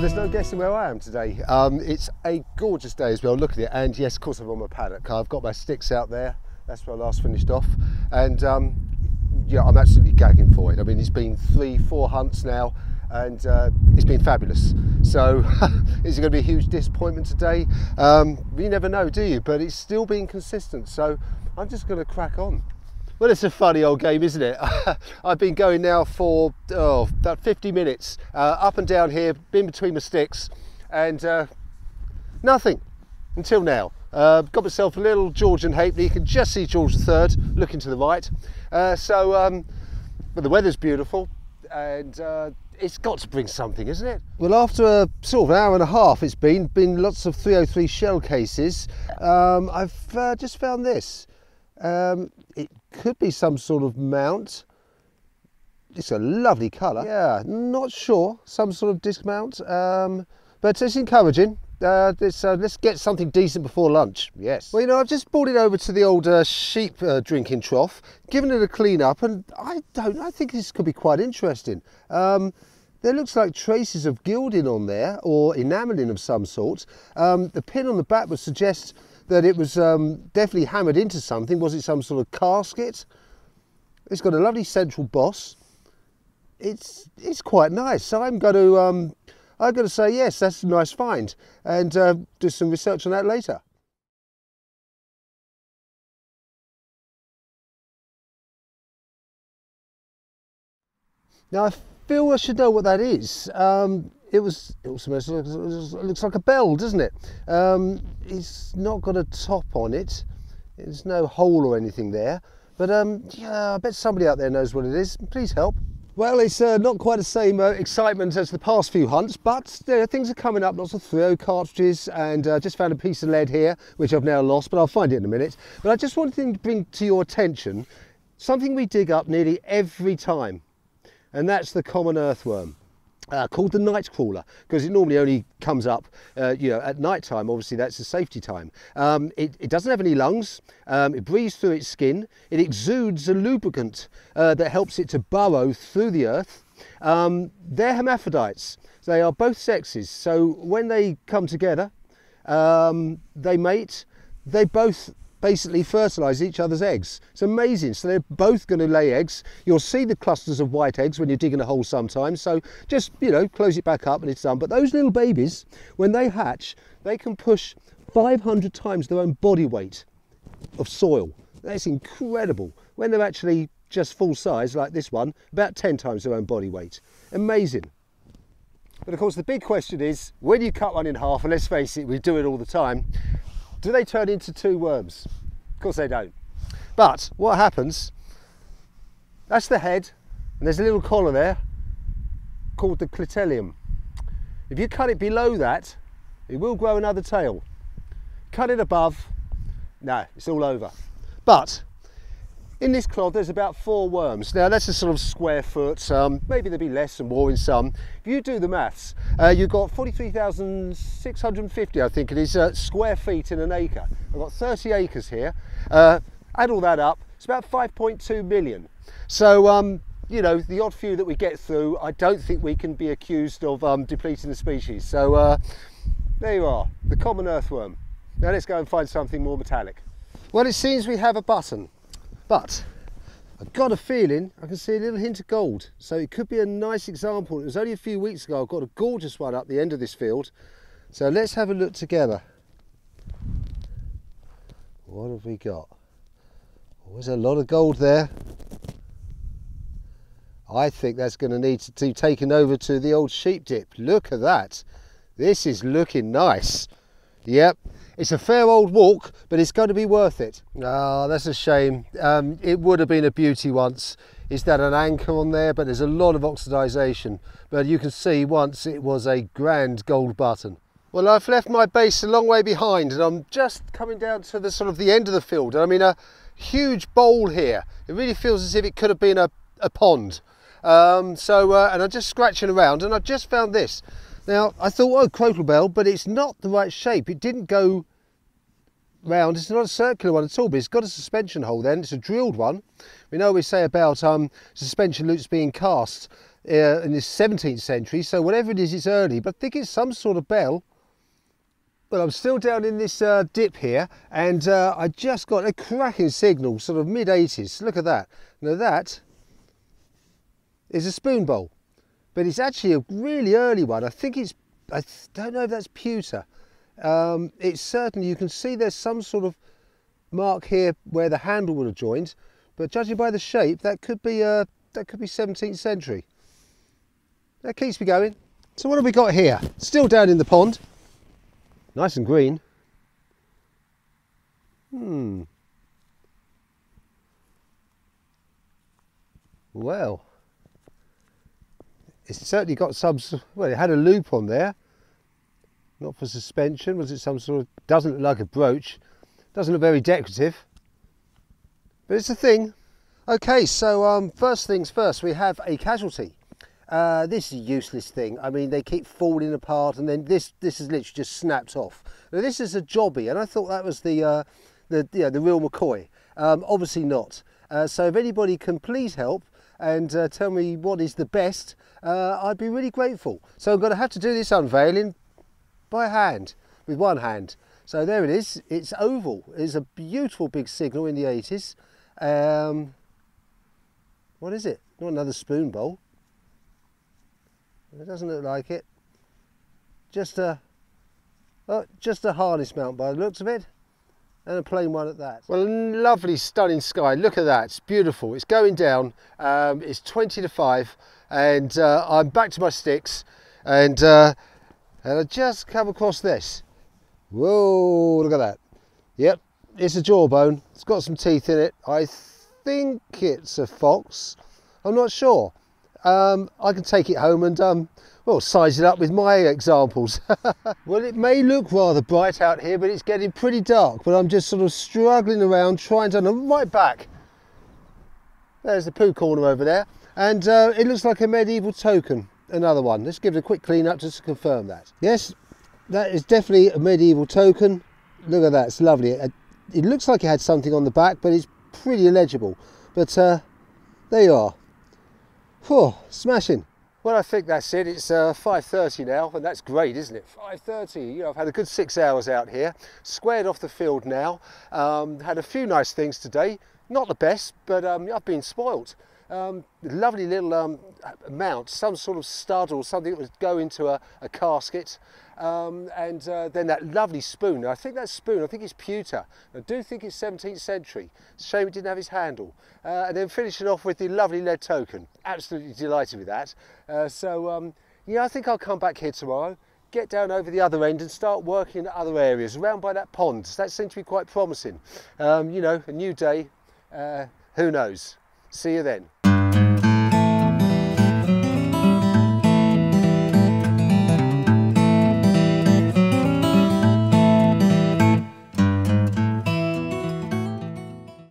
Well, there's no guessing where I am today. It's a gorgeous day as well. Look at it, and yes, of course I'm on my paddock. I've got my sticks out there. That's where I last finished off, and yeah, I'm absolutely gagging for it. I mean, it's been 3-4 hunts now, and it's been fabulous. So is it going to be a huge disappointment today? You never know, do you? But it's still been consistent, so I'm just going to crack on. Well, it's a funny old game, isn't it? I've been going now for about 50 minutes, up and down here, been between my sticks, and nothing until now. Got myself a little Georgian halfpenny. You can just see George III looking to the right. But the weather's beautiful, and it's got to bring something, isn't it? Well, after a sort of hour and a half, it's been lots of 303 shell cases. I've just found this. It could be some sort of mount. It's a lovely colour. Yeah, not sure. Some sort of disc mount, but it's encouraging. Let's get something decent before lunch. Yes. Well, you know, I've just brought it over to the old sheep drinking trough, given it a clean up, and I think this could be quite interesting. There looks like traces of gilding on there, or enamelling of some sort. The pin on the back would suggest that it was definitely hammered into something. Was it some sort of casket? It's got a lovely central boss. It's quite nice. So I'm going to say yes, that's a nice find, and do some research on that later. Now I feel I should know what that is. It looks like a bell, doesn't it? It's not got a top on it. There's no hole or anything there. But yeah, I bet somebody out there knows what it is. Please help. Well, it's not quite the same excitement as the past few hunts, but things are coming up. Lots of 3-0 cartridges, and just found a piece of lead here, which I've now lost, but I'll find it in a minute. But I just wanted to bring to your attention something we dig up nearly every time, and that's the common earthworm. Called the night crawler, because it normally only comes up at night time. Obviously that's the safety time. It doesn't have any lungs. It breathes through its skin. It exudes a lubricant that helps it to burrow through the earth. They're hermaphrodites. They are both sexes, so when they come together, they mate. They both basically fertilise each other's eggs. It's amazing. So they're both going to lay eggs. You'll see the clusters of white eggs when you're digging a hole sometimes. So just, close it back up and it's done. But those little babies, when they hatch, they can push 500 times their own body weight of soil. That's incredible. When they're actually just full size, like this one, about 10 times their own body weight. Amazing. But of course, the big question is, when you cut one in half, and let's face it, we do it all the time, do they turn into two worms? Of course they don't. But what happens, that's the head, and there's a little collar there called the clitellium. If you cut it below that, it will grow another tail. Cut it above, no, it's all over. But in this clod there's about 4 worms. Now that's a sort of square foot, maybe there'll be less and more in some. If you do the maths, you've got 43,650, I think it is, square feet in an acre. I've got 30 acres here. Add all that up, it's about 5.2 million. So, the odd few that we get through, I don't think we can be accused of depleting the species. So there you are, the common earthworm. Now let's go and find something more metallic. Well, it seems we have a button. But I've got a feeling I can see a little hint of gold, so it could be a nice example. It was only a few weeks ago. I've got a gorgeous one up the end of this field, so let's have a look together. What have we got? Oh, there's a lot of gold there. I think that's going to need to be taken over to the old sheep dip. Look at that. This is looking nice. Yep. It's a fair old walk, but it's going to be worth it. Oh, that's a shame. It would have been a beauty once. Is that an anchor on there? But there's a lot of oxidisation. But you can see once it was a grand gold button. Well, I've left my base a long way behind, and I'm just coming down to the sort of the end of the field. I mean, a huge bowl here. It really feels as if it could have been a pond. And I'm just scratching around, and I just found this. Now, I thought, oh, crotal bell, but it's not the right shape. It didn't go round. It's not a circular one at all, but it's got a suspension hole then. It's a drilled one. We know we say about suspension loops being cast in the 17th century, so whatever it is, it's early, but I think it's some sort of bell. Well, I'm still down in this dip here, and I just got a cracking signal, sort of mid-80s. Look at that. Now that is a spoon bowl, but it's actually a really early one. I think it's, I don't know if that's pewter. It's certainly, you can see there's some sort of mark here where the handle would have joined, but judging by the shape, that could be 17th century. That keeps me going. So what have we got here? Still down in the pond. Nice and green. Well, it's certainly got some, well, it had a loop on there. Not for suspension. Was it some sort of, doesn't look like a brooch. Doesn't look very decorative. But it's a thing. Okay, so first things first, we have a Casualty. This is a useless thing. I mean, they keep falling apart, and then this is literally just snapped off. Now, this is a jobby, and I thought that was the real McCoy. Obviously not. So if anybody can please help and tell me what is the best, I'd be really grateful. So I'm going to have to do this unveiling by hand, with one hand. So there it is. It's oval. It's a beautiful big signal in the 80s. What is it? Not another spoon bowl. It doesn't look like it. Just a harness mount by the looks of it, and a plain one at that. Well, lovely, stunning sky. Look at that. It's beautiful. It's going down. It's 20 to 5, and I'm back to my sticks, and I just come across this. Whoa! Look at that. Yep, it's a jawbone. It's got some teeth in it. I think it's a fox. I'm not sure. I can take it home and well, size it up with my examples. Well, it may look rather bright out here, but it's getting pretty dark. But I'm just sort of struggling around, trying to, I'm right back. There's the poo corner over there, and it looks like a medieval token. Another one. Let's give it a quick clean up just to confirm that. Yes, that is definitely a medieval token. Look at that, it's lovely. It looks like it had something on the back, but it's pretty illegible. But there you are. Whew, smashing. Well, I think that's it. It's 5:30 now, and that's great, isn't it? 5:30. You know, I've had a good 6 hours out here. Squared off the field now. Had a few nice things today. Not the best, but I've been spoilt. Lovely little mount, some sort of stud or something that would go into a casket. And then that lovely spoon. Now, I think that spoon, I think it's pewter. I do think it's 17th century. It's a shame it didn't have his handle. And then finishing off with the lovely lead token. Absolutely delighted with that. Yeah, I think I'll come back here tomorrow, get down over the other end and start working in other areas around by that pond. That seems to be quite promising. You know, a new day, who knows? See you then.